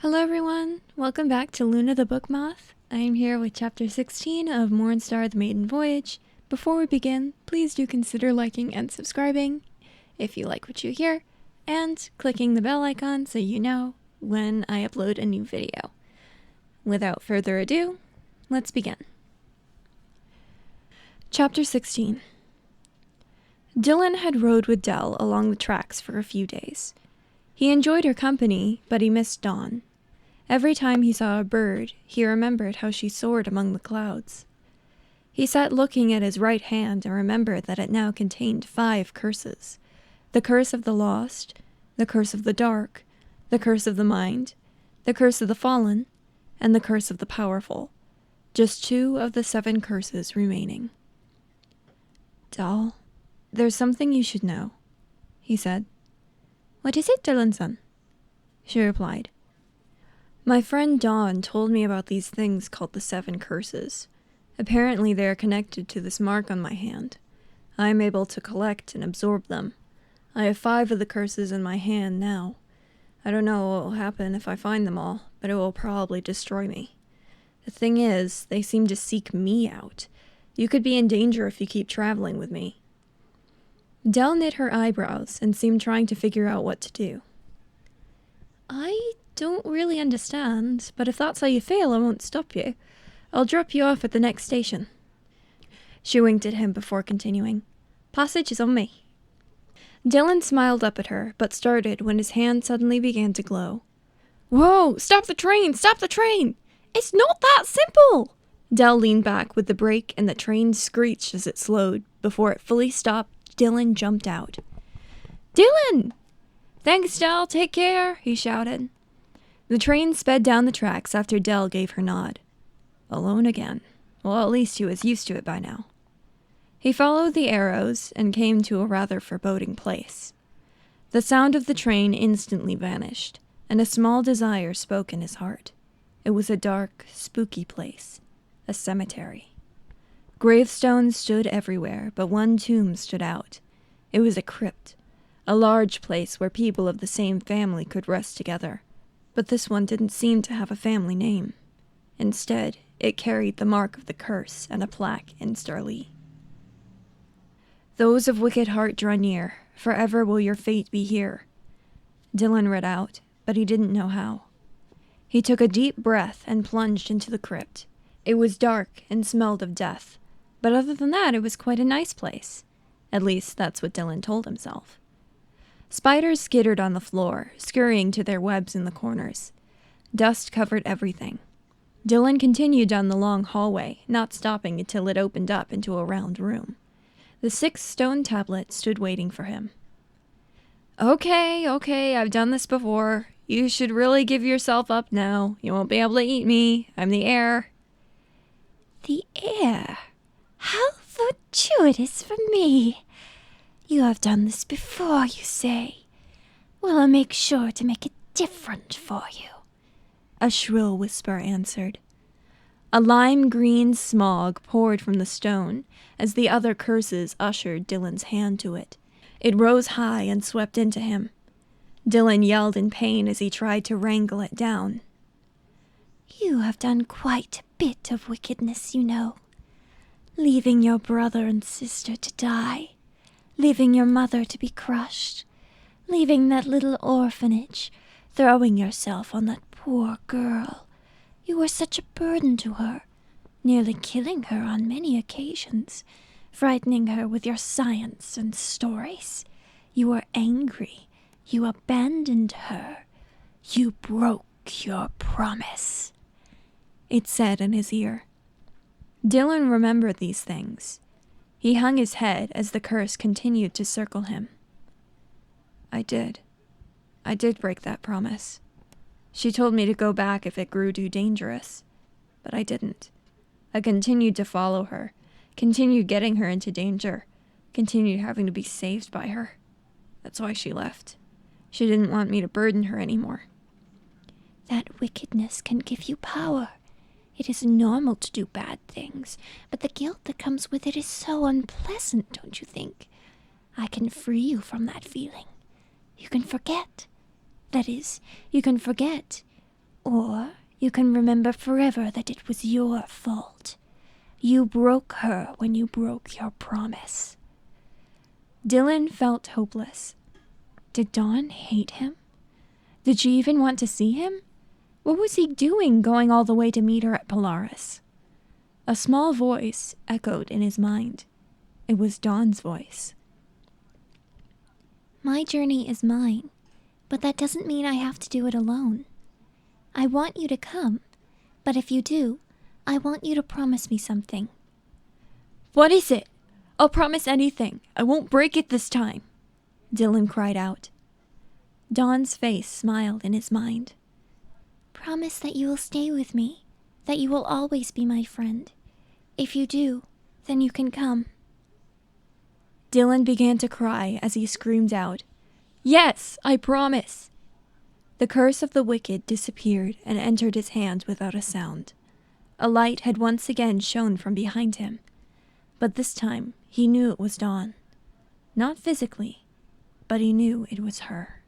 Hello everyone, welcome back to Luna the Book Moth. I am here with chapter 16 of Mornstar the Maiden Voyage. Before we begin, please do consider liking and subscribing if you like what you hear, and clicking the bell icon so you know when I upload a new video. Without further ado, let's begin. Chapter 16. Dillon had rode with Dell along the tracks for a few days. He enjoyed her company, but he missed Dawn. Every time he saw a bird, he remembered how she soared among the clouds. He sat looking at his right hand and remembered that it now contained 5 curses. The curse of the lost, the curse of the dark, the curse of the mind, the curse of the fallen, and the curse of the powerful. Just 2 of the 7 curses remaining. "Doll, there's something you should know," he said. "What is it, Dillon-san?" she replied. "My friend Dawn told me about these things called the 7 curses. Apparently they are connected to this mark on my hand. I am able to collect and absorb them. I have 5 of the curses in my hand now. I don't know what will happen if I find them all, but it will probably destroy me. The thing is, they seem to seek me out. You could be in danger if you keep traveling with me." Dell knit her eyebrows and seemed trying to figure out what to do. "I don't really understand, but if that's how you feel, I won't stop you. I'll drop you off at the next station." She winked at him before continuing. "Passage is on me." Dillon smiled up at her, but started when his hand suddenly began to glow. "Whoa! Stop the train! Stop the train! It's not that simple!" Dell leaned back with the brake and the train screeched as it slowed. Before it fully stopped, Dillon jumped out. "Dillon!" "Thanks, Dell. Take care," he shouted. The train sped down the tracks after Dell gave her nod. Alone again. Well, at least he was used to it by now. He followed the arrows and came to a rather foreboding place. The sound of the train instantly vanished, and a small desire spoke in his heart. It was a dark, spooky place. A cemetery. Gravestones stood everywhere, but one tomb stood out. It was a crypt. A large place where people of the same family could rest together. But this one didn't seem to have a family name. Instead, it carried the mark of the curse and a plaque in Starlee. "Those of wicked heart draw near. Forever will your fate be here." Dillon read out, but he didn't know how. He took a deep breath and plunged into the crypt. It was dark and smelled of death, but other than that, it was quite a nice place. At least, that's what Dillon told himself. Spiders skittered on the floor, scurrying to their webs in the corners. Dust covered everything. Dillon continued down the long hallway, not stopping until it opened up into a round room. The 6 stone tablets stood waiting for him. Okay, I've done this before. You should really give yourself up now. You won't be able to eat me. I'm the heir." "The heir? How fortuitous for me! You have done this before, you say? Well, I'll make sure to make it different for you," a shrill whisper answered. A lime-green smog poured from the stone as the other curses ushered Dillon's hand to it. It rose high and swept into him. Dillon yelled in pain as he tried to wrangle it down. "You have done quite a bit of wickedness, you know. Leaving your brother and sister to die. Leaving your mother to be crushed. Leaving that little orphanage. Throwing yourself on that poor girl. You were such a burden to her. Nearly killing her on many occasions. Frightening her with your science and stories. You were angry. You abandoned her. You broke your promise," it said in his ear. Dillon remembered these things. He hung his head as the curse continued to circle him. I did break that promise. She told me to go back if it grew too dangerous, but I didn't. I continued to follow her, continued getting her into danger, continued having to be saved by her. That's why she left. She didn't want me to burden her anymore." "That wickedness can give you power. It is normal to do bad things, but the guilt that comes with it is so unpleasant, don't you think? I can free you from that feeling. You can forget. That is, you can forget Or you can remember forever that it was your fault. You broke her when you broke your promise. Dillon felt hopeless. Did Dawn hate him? Did she even want to see him? What was he doing going all the way to meet her at Polaris? A small voice echoed in his mind. It was Dawn's voice. My journey is mine, but that doesn't mean I have to do it alone. I want you to come, but if you do, I want you to promise me something. What is it? I'll promise anything. I won't break it this time, Dillon cried out. Dawn's face smiled in his mind. Promise that you will stay with me, that you will always be my friend. If you do, then you can come. Dillon began to cry as he screamed out, "Yes, I promise!" The curse of the wicked disappeared and entered his hand without a sound. A light had once again shone from behind him, but this time he knew it was Dawn. Not physically, but he knew it was her.